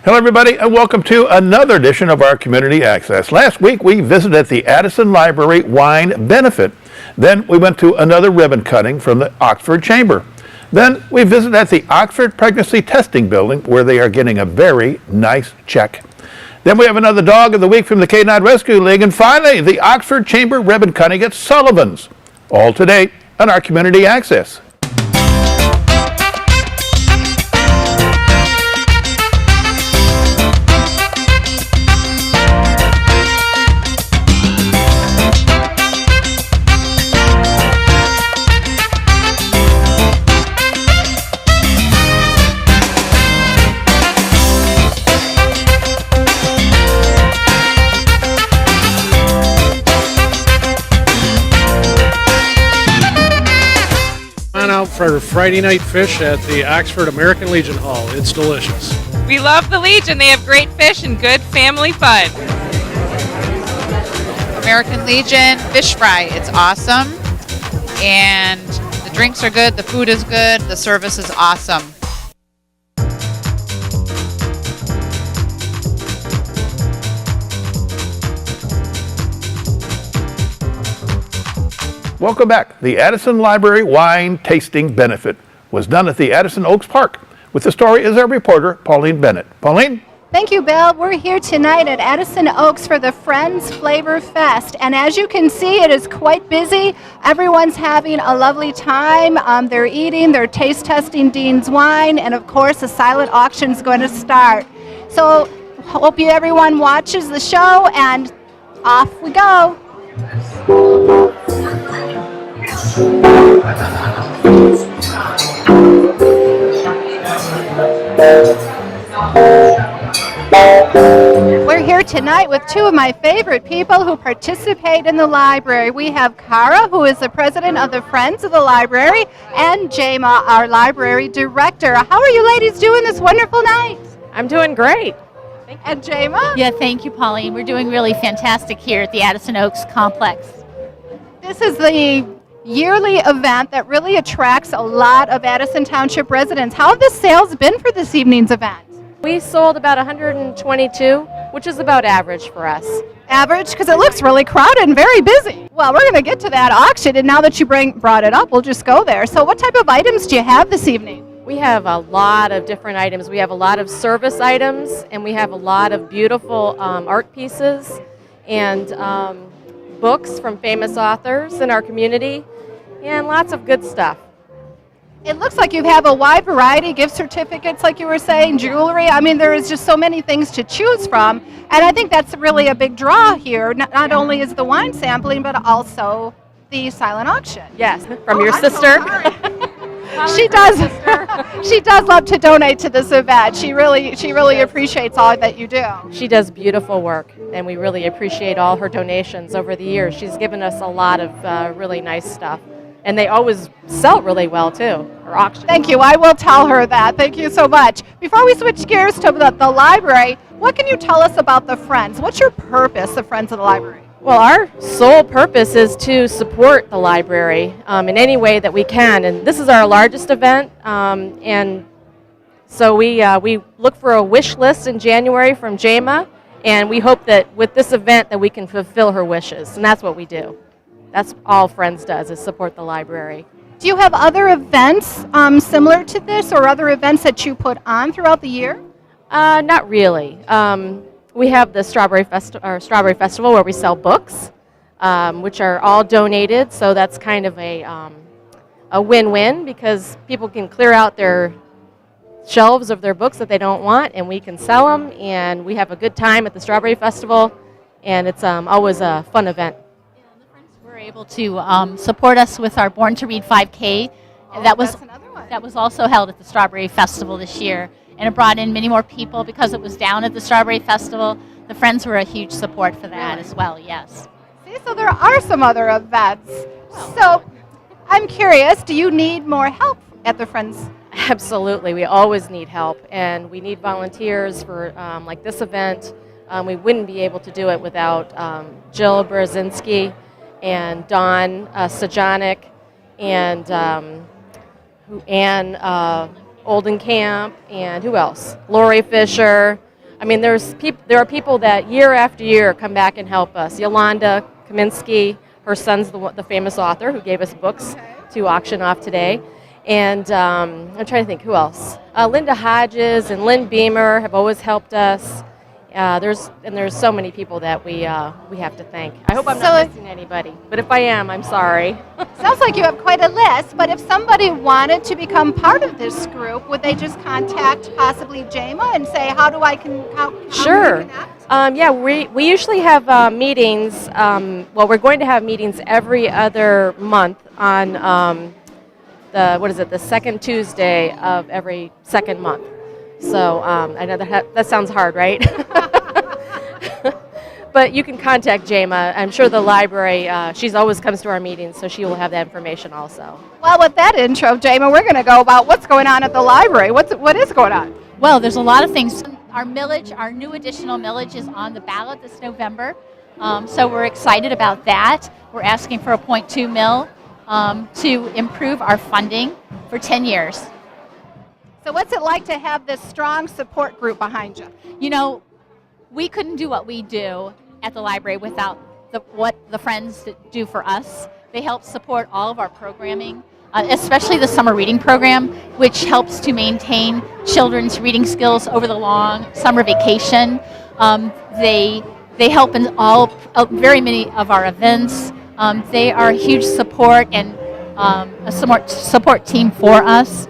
Hello, everybody, and welcome to another edition of our Community Access. Last week, we visited the Addison Library Wine Benefit. Then we went to another ribbon cutting from the Oxford Chamber. Then we visited at the Oxford Pregnancy Testing Building, where they are getting a very nice check. Then we have another Dog of the Week from the Canine Rescue League. And finally, the Oxford Chamber ribbon cutting at Sullivan's. All today on our Community Access. Out for Friday night fish at the Oxford American Legion Hall. It's delicious. We love the Legion. They have great fish and good family fun. American Legion fish fry. It's awesome. And the drinks are good. The food is good. The service is awesome. Welcome back. The Addison Library Wine Tasting Benefit was done at the Addison Oaks Park. With the story is our reporter, Pauline Bennett. Pauline? Thank you, Bill. We're here tonight at Addison Oaks for the Friends Flavor Fest. And as you can see, it is quite busy. Everyone's having a lovely time. They're eating, they're taste testing Dean's wine, and of course, a silent auction is going to start. So, hope everyone watches the show, and off we go. We're here tonight with two of my favorite people who participate in the library. We have Cara, who is the president of the Friends of the Library, and Jema, our library director. How are you ladies doing this wonderful night? I'm doing great. And Jema? Yeah, thank you, Pauline. We're doing really fantastic here at the Addison Oaks Complex. This is the yearly event that really attracts a lot of Addison Township residents. How have the sales been for this evening's event? We sold about 122, which is about average for us. Average? Because it looks really crowded and very busy. Well, we're going to get to that auction, and now that you brought it up, we'll just go there. So what type of items do you have this evening? We have a lot of different items. We have a lot of service items, and we have a lot of beautiful art pieces and books from famous authors in our community, and lots of good stuff. It looks like you have a wide variety, gift certificates, like you were saying, jewelry. I mean, there is just so many things to choose from, and I think that's really a big draw here. Not only is the wine sampling, but also the silent auction. Yes, from your sister. She does. She does love to donate to this event. She really appreciates all that you do. She does beautiful work, and we really appreciate all her donations over the years. She's given us a lot of really nice stuff, and they always sell really well too. Her auction. Thank you. I will tell her that. Thank you so much. Before we switch gears to the library, what can you tell us about the Friends? What's your purpose, the Friends of the Library? Well, our sole purpose is to support the library in any way that we can, and this is our largest event, and so we look for a wish list in January from Jema, and we hope that with this event that we can fulfill her wishes, and that's what we do. That's all Friends does, is support the library. Do you have other events similar to this, or other events that you put on throughout the year? Not really. We have the Strawberry Festival where we sell books, which are all donated. So that's kind of a win-win, because people can clear out their shelves of their books that they don't want, and we can sell them. And we have a good time at the Strawberry Festival, and it's always a fun event. Yeah, the Friends were able to support us with our Born to Read 5K. That was also held at the Strawberry Festival this year. And it brought in many more people because it was down at the Strawberry Festival. The Friends were a huge support for that as well, yes. See, so there are some other events. So I'm curious, do you need more help at the Friends? Absolutely. We always need help, and we need volunteers for like this event. We wouldn't be able to do it without Jill Brzezinski and Dawn Sajonic and Ann Oldenkamp, and who else? Lori Fisher. I mean, there are people that year after year come back and help us. Yolanda Kaminsky, her son's the famous author who gave us books to auction off today. And I'm trying to think who else. Linda Hodges and Lynn Beamer have always helped us. There's so many people that we have to thank. I hope I'm not missing anybody, but if I am, I'm sorry. Sounds like you have quite a list, but if somebody wanted to become part of this group, would they just contact possibly JAMA and say, how do I Sure. connect? Yeah, we usually have meetings. Well, we're going to have meetings every other month on the second Tuesday of every second month. So I know that sounds hard, right? But you can contact JAMA. I'm sure the library, she's always comes to our meetings, so she will have that information also. Well, with that intro, JAMA, we're going to go about what's going on at the library. What is going on? Well, there's a lot of things. Our millage, our new additional millage is on the ballot this November. So we're excited about that. We're asking for a 0.2 mil to improve our funding for 10 years. So what's it like to have this strong support group behind you? You know, we couldn't do what we do at the library without what the friends do for us. They help support all of our programming, especially the summer reading program, which helps to maintain children's reading skills over the long summer vacation. They help in very many of our events. They are a huge support and a support team for us.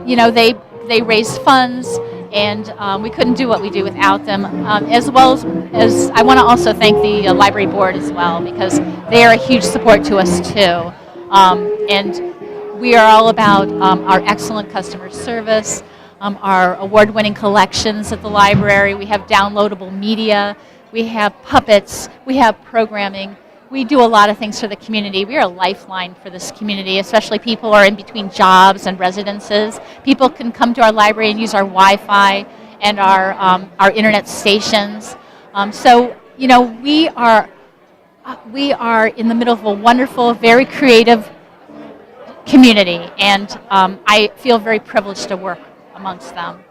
You know, they raise funds, and we couldn't do what we do without them. As well as I want to also thank the library board as well, because they are a huge support to us too. And we are all about our excellent customer service, our award-winning collections at the library. We have downloadable media, we have puppets, we have programming. We do a lot of things for the community. We are a lifeline for this community, especially people who are in between jobs and residences. People can come to our library and use our Wi-Fi and our internet stations. So, you know, we are in the middle of a wonderful, very creative community, and I feel very privileged to work amongst them.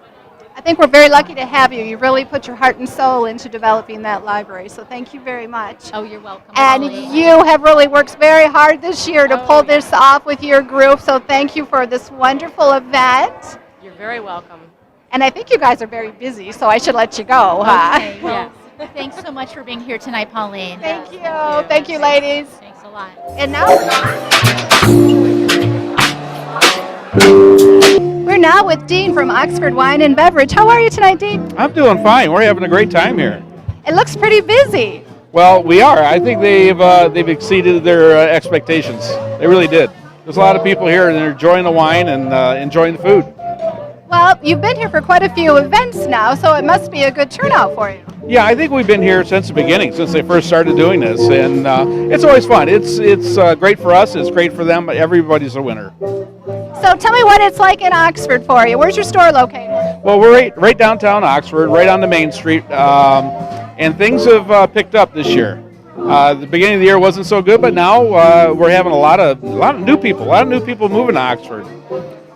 I think we're very lucky to have you. You really put your heart and soul into developing that library, so thank you very much. Oh, you're welcome. And Molly. you have really worked very hard this year to pull this off with your group, so thank you for this wonderful event. You're very welcome. And I think you guys are very busy, so I should let you go, huh? Okay, well, thanks so much for being here tonight, Pauline. Thank you. Thank you, ladies. Thanks a lot. And now we're now with Dean from Oxford Wine and Beverage. How are you tonight, Dean? I'm doing fine. We're having a great time here. It looks pretty busy. Well, we are. I think they've exceeded their expectations. They really did. There's a lot of people here, and they're enjoying the wine and enjoying the food. Well, you've been here for quite a few events now, so it must be a good turnout for you. Yeah, I think we've been here since the beginning, since they first started doing this, and it's always fun. It's great for us. It's great for them. Everybody's a winner. So tell me what it's like in Oxford for you. Where's your store located? Well, we're right downtown Oxford, right on the main street, and things have picked up this year. The beginning of the year wasn't so good, but now we're having a lot of new people moving to Oxford.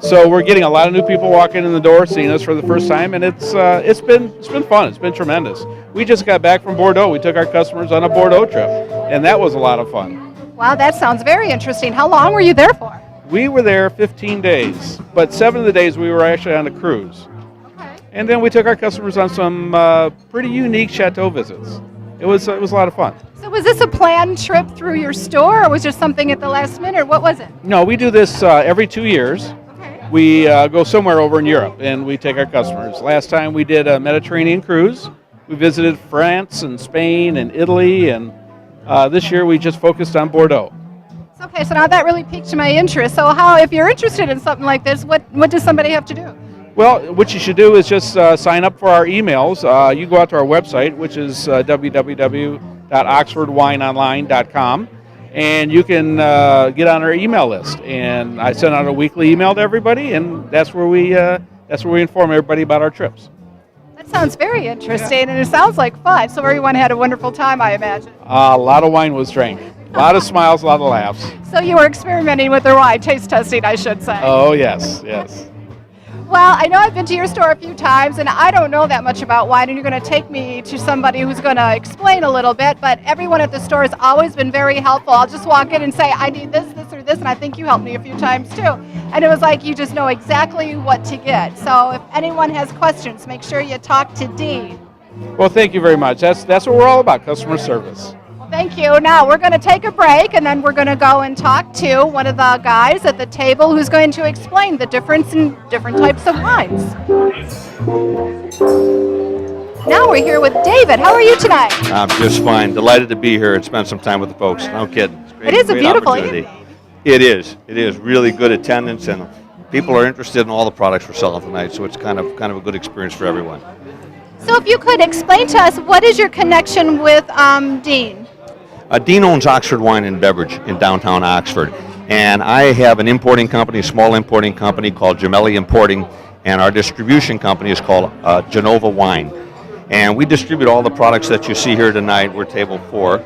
So we're getting a lot of new people walking in the door, seeing us for the first time, and it's been fun. It's been tremendous. We just got back from Bordeaux. We took our customers on a Bordeaux trip, and that was a lot of fun. Wow, that sounds very interesting. How long were you there for? We were there 15 days, but 7 of the days we were actually on a cruise. Okay. And then we took our customers on some pretty unique chateau visits. It was a lot of fun. So was this a planned trip through your store, or was just something at the last minute, or what was it? No, we do this every 2 years. Okay. We go somewhere over in Europe, and we take our customers. Last time we did a Mediterranean cruise. We visited France and Spain and Italy, and this year we just focused on Bordeaux. Okay, so now that really piqued my interest. So if you're interested in something like this, what does somebody have to do? Well, what you should do is just sign up for our emails. You go out to our website, which is www.oxfordwineonline.com, and you can get on our email list. And I send out a weekly email to everybody, and that's where we inform everybody about our trips. That sounds very interesting, and it sounds like fun. So everyone had a wonderful time, I imagine. A lot of wine was drank. A lot of smiles, a lot of laughs. So you were experimenting with their wine, taste testing, I should say. Oh, yes, yes. Well, I know I've been to your store a few times, and I don't know that much about wine, and you're going to take me to somebody who's going to explain a little bit, but everyone at the store has always been very helpful. I'll just walk in and say, I need this, this, or this, and I think you helped me a few times too. And it was like you just know exactly what to get. So if anyone has questions, make sure you talk to Dean. Well, thank you very much. That's what we're all about, customer service. Thank you. Now we're going to take a break, and then we're going to go and talk to one of the guys at the table who's going to explain the difference in different types of wines. Now we're here with David. How are you tonight? I'm just fine. Delighted to be here and spend some time with the folks. No kidding. It's great, It is a great beautiful opportunity. evening. It is. It is really good attendance, and people are interested in all the products we're selling tonight. So it's kind of a good experience for everyone. So if you could explain to us, what is your connection with Dean? Dean owns Oxford Wine and Beverage in downtown Oxford, and I have an importing company, a small importing company called Gemelli Importing, and our distribution company is called Genova Wine. And we distribute all the products that you see here tonight. We're table 4,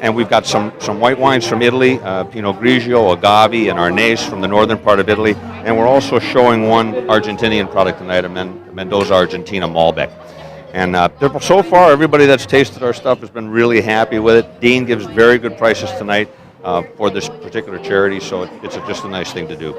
and we've got some white wines from Italy, Pinot Grigio, Agave, and Arnese from the northern part of Italy, and we're also showing one Argentinian product tonight, a Mendoza Argentina Malbec. And so far, everybody that's tasted our stuff has been really happy with it. Dean gives very good prices tonight for this particular charity, so it's just a nice thing to do.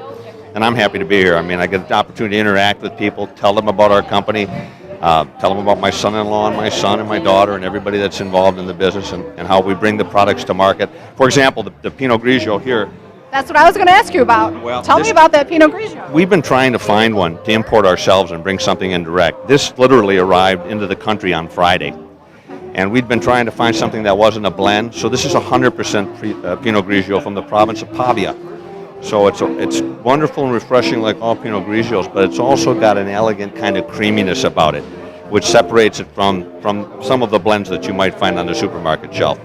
And I'm happy to be here. I mean, I get the opportunity to interact with people, tell them about our company, tell them about my son-in-law and my son and my daughter and everybody that's involved in the business and how we bring the products to market. For example, the Pinot Grigio here. That's what I was going to ask you about. Well, Tell me about that Pinot Grigio. We've been trying to find one to import ourselves and bring something in direct. This literally arrived into the country on Friday. And we'd been trying to find something that wasn't a blend. So this is 100% Pinot Grigio from the province of Pavia. So it's wonderful and refreshing like all Pinot Grigios, but it's also got an elegant kind of creaminess about it, which separates it from some of the blends that you might find on the supermarket shelf.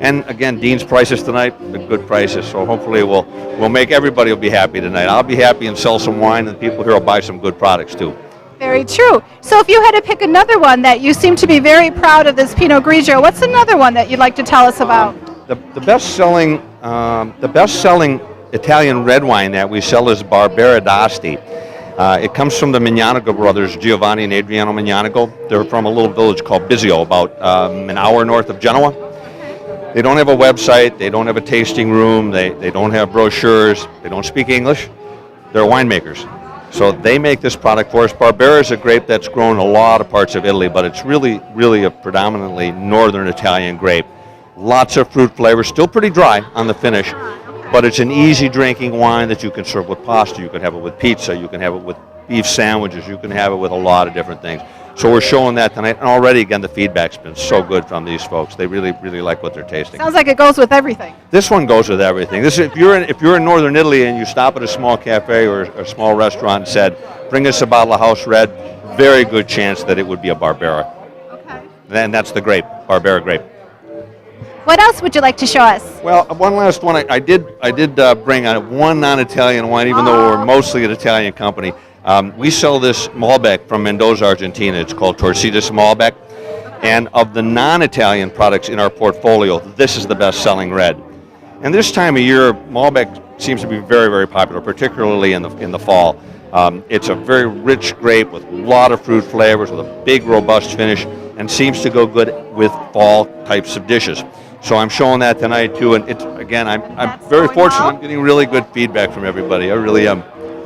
And again, Dean's prices tonight, the good prices. So hopefully we'll make everybody will be happy tonight. I'll be happy and sell some wine, and people here will buy some good products too. Very true. So if you had to pick another one that you seem to be very proud of this Pinot Grigio, what's another one that you'd like to tell us about? The best-selling Italian red wine that we sell is Barbera d'Asti. It comes from the Mignanico brothers, Giovanni and Adriano Mignanico. They're from a little village called Bisio, about an hour north of Genoa. They don't have a website, they don't have a tasting room, they don't have brochures, they don't speak English. They're winemakers. So they make this product for us. Barbera is a grape that's grown in a lot of parts of Italy, but it's really a predominantly northern Italian grape. Lots of fruit flavor, still pretty dry on the finish, but it's an easy drinking wine that you can serve with pasta, you can have it with pizza, you can have it with beef sandwiches, you can have it with a lot of different things. So we're showing that tonight, and already, again, the feedback's been so good from these folks. They really like what they're tasting. Sounds like it goes with everything. This one goes with everything. This, if you're in northern Italy and you stop at a small cafe or a small restaurant and said, bring us a bottle of house red, very good chance that it would be a Barbera. Okay. And that's the grape, Barbera grape. What else would you like to show us? Well, one last one. I did bring on one non-Italian wine, even though we're mostly an Italian company. We sell this Malbec from Mendoza, Argentina. It's called Torcidas Malbec. And of the non-Italian products in our portfolio, this is the best-selling red. And this time of year, Malbec seems to be very popular, particularly in the fall. It's a very rich grape with a lot of fruit flavors, with a big, robust finish, and seems to go good with fall types of dishes. So I'm showing that tonight too, and it's, again, I'm very fortunate. I'm getting really good feedback from everybody. I really am.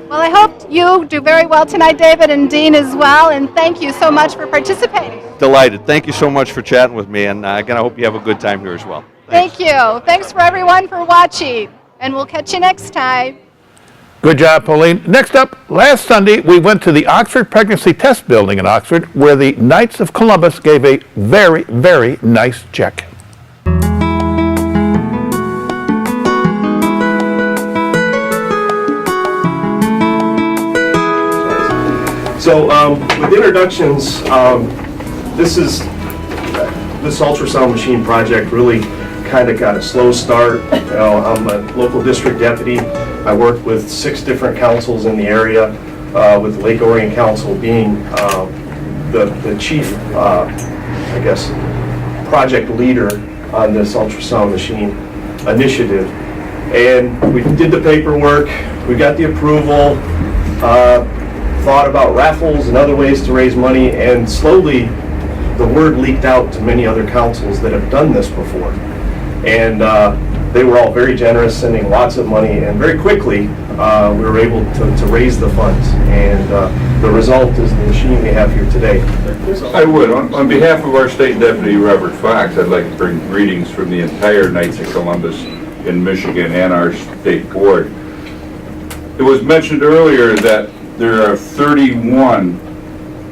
Well, I hope you do very well tonight, David, and Dean as well, and thank you so much for participating. Delighted. Thank you so much for chatting with me, and again, I hope you have a good time here as well. Thank you. Thanks for everyone for watching, and we'll catch you next time. Good job, Pauline. Next up, last Sunday, we went to the Oxford Pregnancy Test Building in Oxford, where the Knights of Columbus gave a very nice check. So with introductions, this ultrasound machine project really kind of got a slow start. You know, I'm a local district deputy. I work with 6 different councils in the area, with Lake Orion Council being the chief, I guess, project leader on this ultrasound machine initiative. And we did the paperwork, we got the approval. thought about raffles and other ways to raise money, and slowly the word leaked out to many other councils that have done this before. And they were all very generous, sending lots of money, and very quickly we were able to raise the funds. And the result is the machine we have here today. I would. On behalf of our State Deputy Robert Fox, I'd like to bring greetings from the entire Knights of Columbus in Michigan and our state board. It was mentioned earlier that there are 31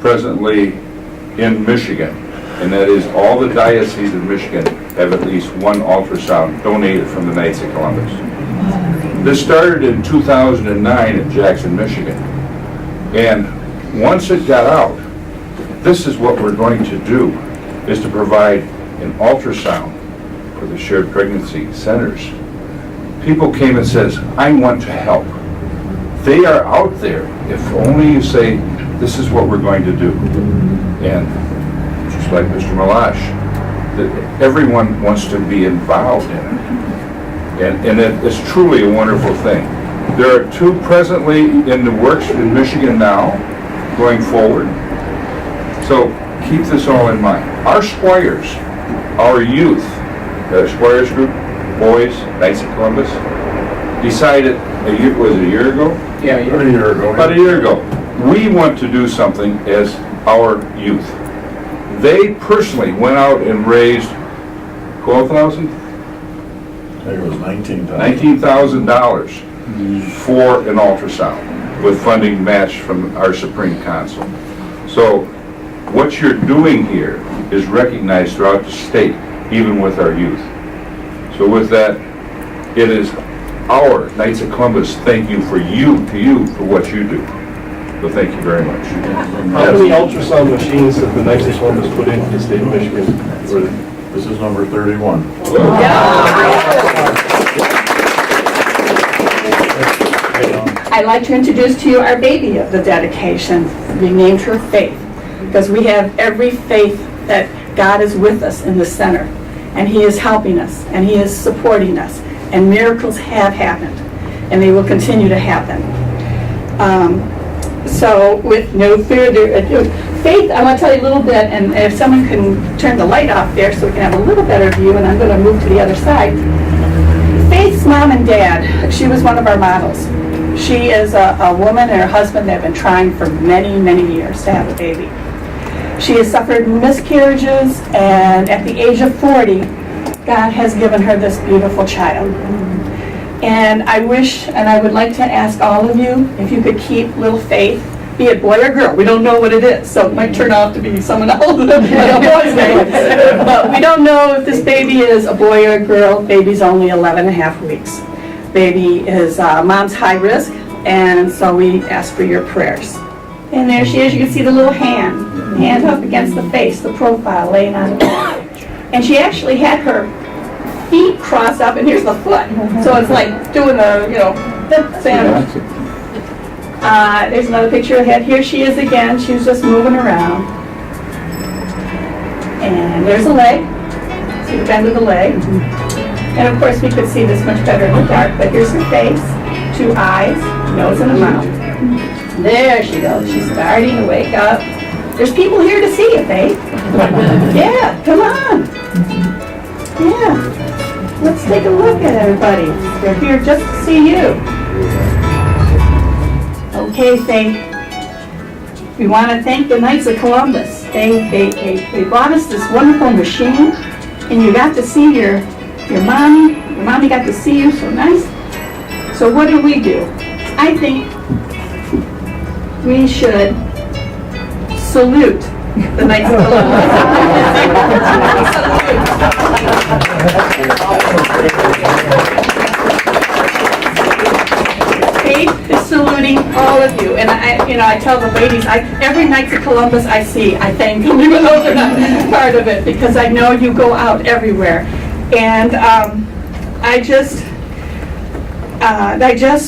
presently in Michigan, and that is all the dioceses in Michigan have at least one ultrasound donated from the Knights of Columbus. This started in 2009 in Jackson, Michigan, and once it got out, this is what we're going to do, is to provide an ultrasound for the shared pregnancy centers. People came and says, I want to help. They are out there. If only you say, this is what we're going to do. And just like Mr. Malash, that everyone wants to be involved in it. And it's truly a wonderful thing. There are 2 presently in the works in Michigan now, going forward. So keep this all in mind. Our squires, our youth, the Squires group, boys, Knights of Columbus, decided a year ago? Yeah, About a year ago. We want to do something as our youth. They personally went out and raised 12,000? I think it was $19,000. $19,000 for an ultrasound with funding matched from our Supreme Council. So what you're doing here is recognized throughout the state, even with our youth. So with that, it is our Knights of Columbus thank you for what you do. So thank you very much. How many ultrasound machines have the Knights of Columbus put into the state of Michigan? This is number 31. I'd like to introduce to you our baby of the dedication. We named her Faith, because we have every faith that God is with us in the center, and He is helping us, and He is supporting us, and miracles have happened, and they will continue to happen. So with no further ado, Faith, I want to tell you a little bit, and if someone can turn the light off there so we can have a little better view, and I'm going to move to the other side. Faith's mom and dad, she was one of our models. She is a woman and her husband that have been trying for many, many years to have a baby. She has suffered miscarriages, and at the age of 40, God has given her this beautiful child. And I wish, and I would like to ask all of you, if you could keep little Faith, be it boy or girl, we don't know what it is, so it might turn out to be someone else, a boy's name. But we don't know if this baby is a boy or a girl. Baby's only 11 and a half weeks. Baby is mom's high risk, and so we ask for your prayers. And there she is. You can see the little hand up against the face, the profile laying on the back. And she actually had her feet crossed up, and here's the foot. So it's like doing a, sandwich. There's another picture of her head. Here she is again. She was just moving around. And there's a leg. See the bend of the leg. And of course we could see this much better in the dark, but here's her face, 2 eyes, nose and a mouth. There she goes. She's starting to wake up. There's people here to see you, Faith. Yeah, come on. Yeah. Let's take a look at everybody. They're here just to see you. Okay, Faith. We want to thank the Knights of Columbus. They brought us this wonderful machine, and you got to see your mommy. Your mommy got to see you, so nice. So what do? I think we should salute the Knights of Faith is saluting all of you, and I tell the ladies, every Knights of Columbus I see, I thank them, even though they're not part of it, because I know you go out everywhere. And I just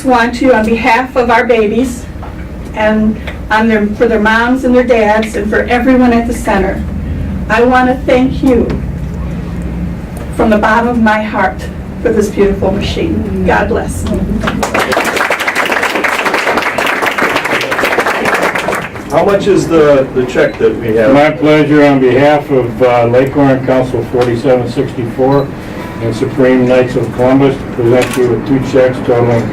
want to, on behalf of our babies, and for their moms and their dads, and for everyone at the center, I want to thank you from the bottom of my heart for this beautiful machine. God bless. How much is the check that we have? My pleasure. On behalf of Lake Orion Council 4764 and Supreme Knights of Columbus, to present you with 2 checks totaling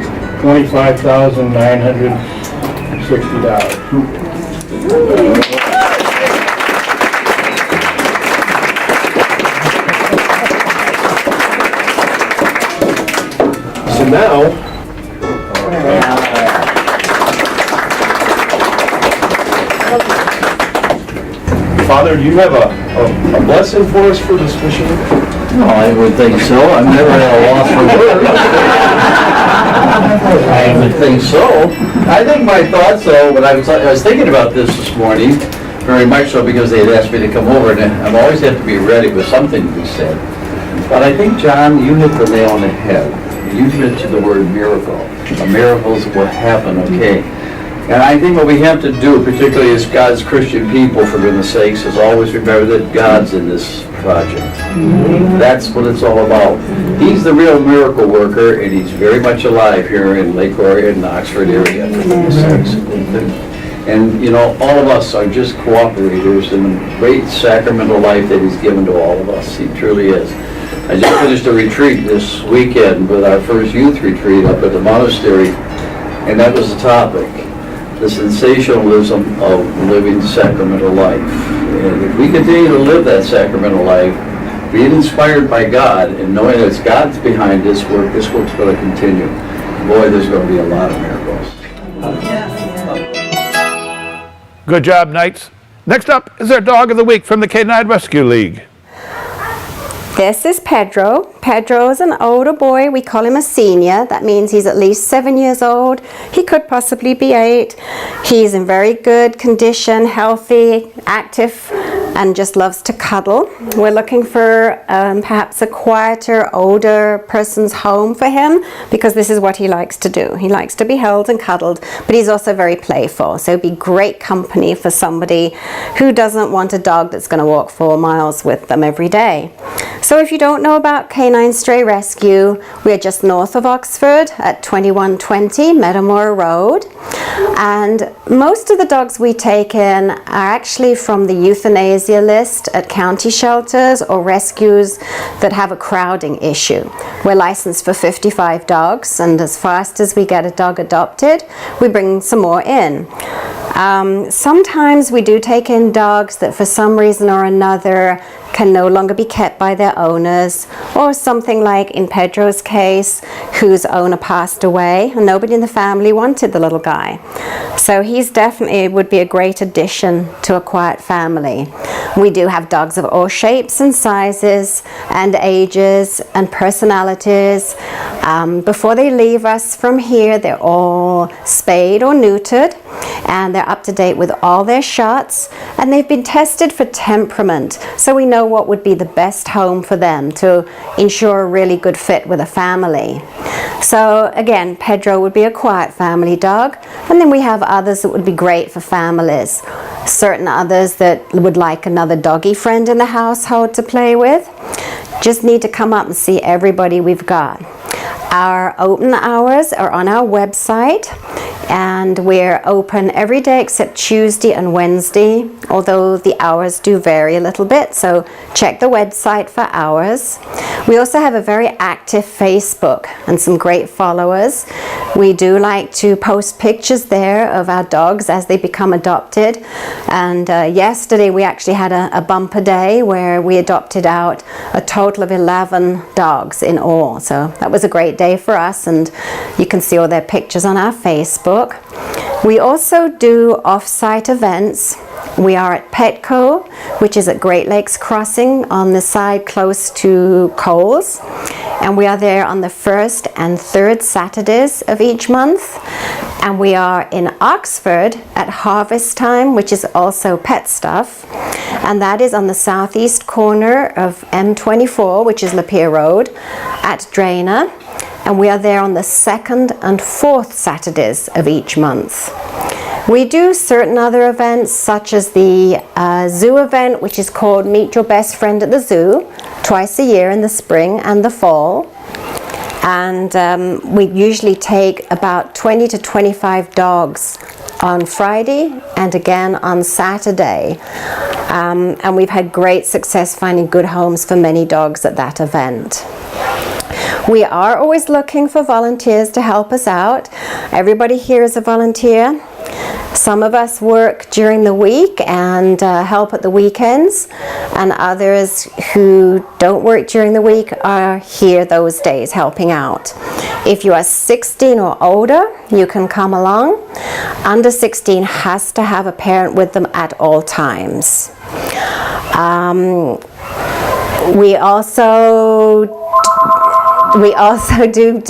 $25,960. So now, Father, do you have a blessing for us for this mission? Well, I would think so. I've never had a loss for words. I would think so. I think my thoughts, though, when I was thinking about this morning, very much so because they had asked me to come over, and I've always had to be ready with something to be said. But I think, John, you hit the nail on the head. You mentioned the word miracle. A miracle is what happened, okay? And I think what we have to do, particularly as God's Christian people, for goodness sakes, is always remember that God's in this project. That's what it's all about. He's the real miracle worker, and he's very much alive here in Lake Orion and the Oxford area, for goodness sakes. And, you know, all of us are just cooperators in the great sacramental life that he's given to all of us. He truly is. I just finished a retreat this weekend with our first youth retreat up at the monastery, and that was the topic. The sensationalism of living sacramental life. And if we continue to live that sacramental life, being inspired by God and knowing that it's God's behind this work's going to continue. Boy, there's going to be a lot of miracles. Good job, Knights. Next up is our Dog of the Week from the Canine Rescue League. This is Pedro. Pedro is an older boy. We call him a senior. That means he's at least 7 years old. He could possibly be 8. He's in very good condition, healthy, active, and just loves to cuddle. We're looking for perhaps a quieter, older person's home for him because this is what he likes to do. He likes to be held and cuddled, but he's also very playful. So it'd be great company for somebody who doesn't want a dog that's going to walk 4 miles with them every day. So if you don't know about Canine Stray Rescue, we're just north of Oxford at 2120 Meadowmoor Road. And most of the dogs we take in are actually from the euthanasia list at county shelters or rescues that have a crowding issue. We're licensed for 55 dogs, and as fast as we get a dog adopted, we bring some more in. Sometimes we do take in dogs that for some reason or another can no longer be kept by their owners, or something like in Pedro's case, whose owner passed away and nobody in the family wanted the little guy. So he's definitely would be a great addition to a quiet family. We do have dogs of all shapes and sizes and ages and personalities. Before they leave us from here, they're all spayed or neutered, and they're up to date with all their shots, and they've been tested for temperament, so we know what would be the best home for them to ensure a really good fit with a family. So again, Pedro would be a quiet family dog, and then we have others that would be great for families. Certain others that would like another doggy friend in the household to play with. Just need to come up and see everybody we've got. Our open hours are on our website, and we're open every day except Tuesday and Wednesday, although the hours do vary a little bit, so check the website for hours. We also have a very active Facebook and some great followers. We do like to post pictures there of our dogs as they become adopted, and yesterday we actually had a bumper day where we adopted out a total of 11 dogs in all, so that was a great day for us, and you can see all their pictures on our Facebook. We also do off-site events. We are at Petco, which is at Great Lakes Crossing on the side close to Coles, and we are there on the first and third Saturdays of each month. And we are in Oxford at Harvest Time, which is also Pet Stuff, and that is on the southeast corner of M24, which is Lapeer Road, at Drana. And we are there on the second and fourth Saturdays of each month. We do certain other events, such as the zoo event, which is called Meet Your Best Friend at the Zoo, twice a year in the spring and the fall. And we usually take about 20 to 25 dogs on Friday and again on Saturday. And we've had great success finding good homes for many dogs at that event. We are always looking for volunteers to help us out. Everybody here is a volunteer. Some of us work during the week and help at the weekends, and others who don't work during the week are here those days helping out. If you are 16 or older, you can come along. Under 16 has to have a parent with them at all times. We also do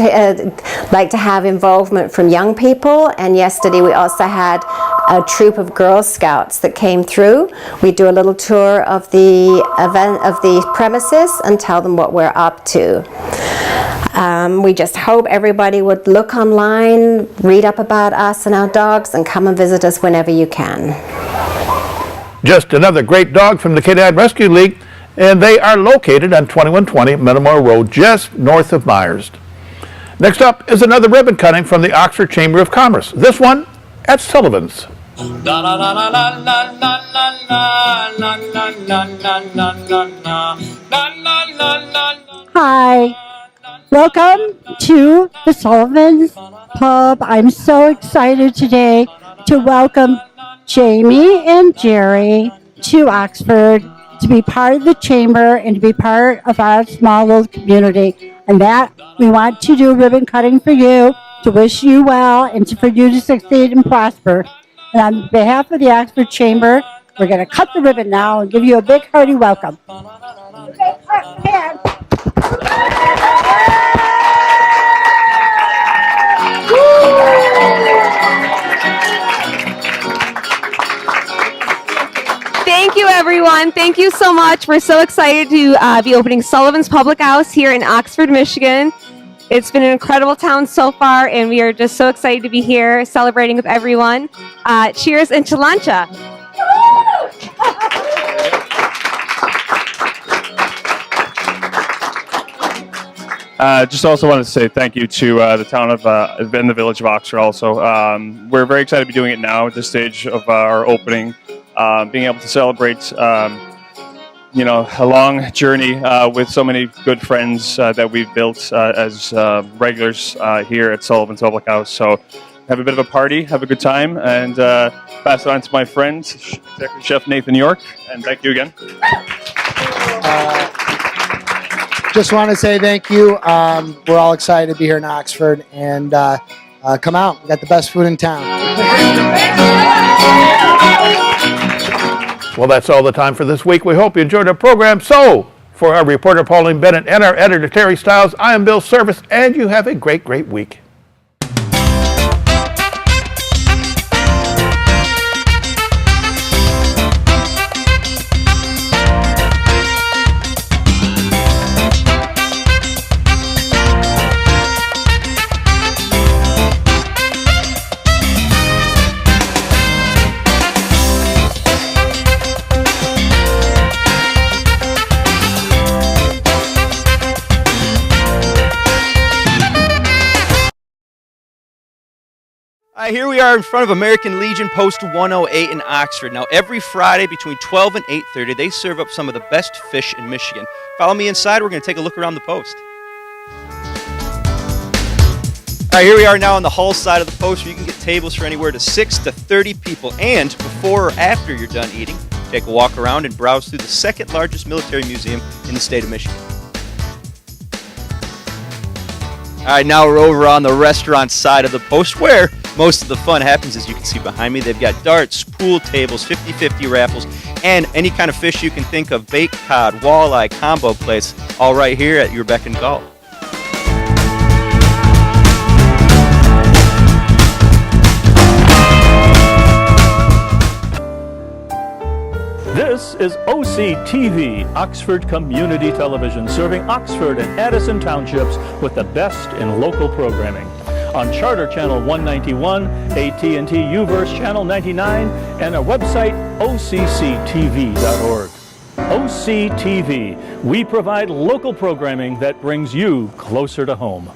like to have involvement from young people, and yesterday we also had a troop of Girl Scouts that came through. We do a little tour of the event, of the premises, and tell them what we're up to. We just hope everybody would look online, read up about us and our dogs, and come and visit us whenever you can. Just another great dog from the Kid Rescue League, and they are located on 2120 Metamora Road, just north of Myers. Next up is another ribbon cutting from the Oxford Chamber of Commerce, this one at Sullivan's. Hi, welcome to the Sullivan's Pub. I'm so excited today to welcome Jamie and Jerry to Oxford, to be part of the chamber and to be part of our small little community. And that we want to do ribbon cutting for you, to wish you well, and for you to succeed and prosper. And on behalf of the Oxford Chamber, we're going to cut the ribbon now and give you a big hearty welcome. Okay, hand. Thank you, everyone. Thank you so much. We're so excited to be opening Sullivan's Public House here in Oxford, Michigan. It's been an incredible town so far, and we are just so excited to be here celebrating with everyone. Cheers and Chalancha. Just also wanted to say thank you to the town of and the village of Oxford also. We're very excited to be doing it now at this stage of our opening, being able to celebrate a long journey with so many good friends that we've built as regulars here at Sullivan's Public House. So have a bit of a party, have a good time, and pass it on to my friend, Executive Chef Nathan York, and thank you again. Just want to say thank you. We're all excited to be here in Oxford, and come out. We got the best food in town. Well, that's all the time for this week. We hope you enjoyed our program. So, for our reporter Pauline Bennett and our editor Teri Stiles, I am Bill Service, and you have a great, great week. Here we are in front of American Legion Post 108 in Oxford. Now, every Friday between 12 and 8:30, they serve up some of the best fish in Michigan. Follow me inside. We're going to take a look around the post. All right, here we are now on the Hull side of the post, where you can get tables for anywhere to 6 to 30 people. And before or after you're done eating, take a walk around and browse through the second largest military museum in the state of Michigan. All right, now we're over on the restaurant side of the post, where most of the fun happens. As you can see behind me, they've got darts, pool tables, 50-50 raffles, and any kind of fish you can think of, baked cod, walleye, combo plates, all right here at your beck and call. This is OCTV, Oxford Community Television, serving Oxford and Addison Townships with the best in local programming. On Charter Channel 191, AT&T UVerse Channel 99, and our website, OCCTV.org. OCTV, we provide local programming that brings you closer to home.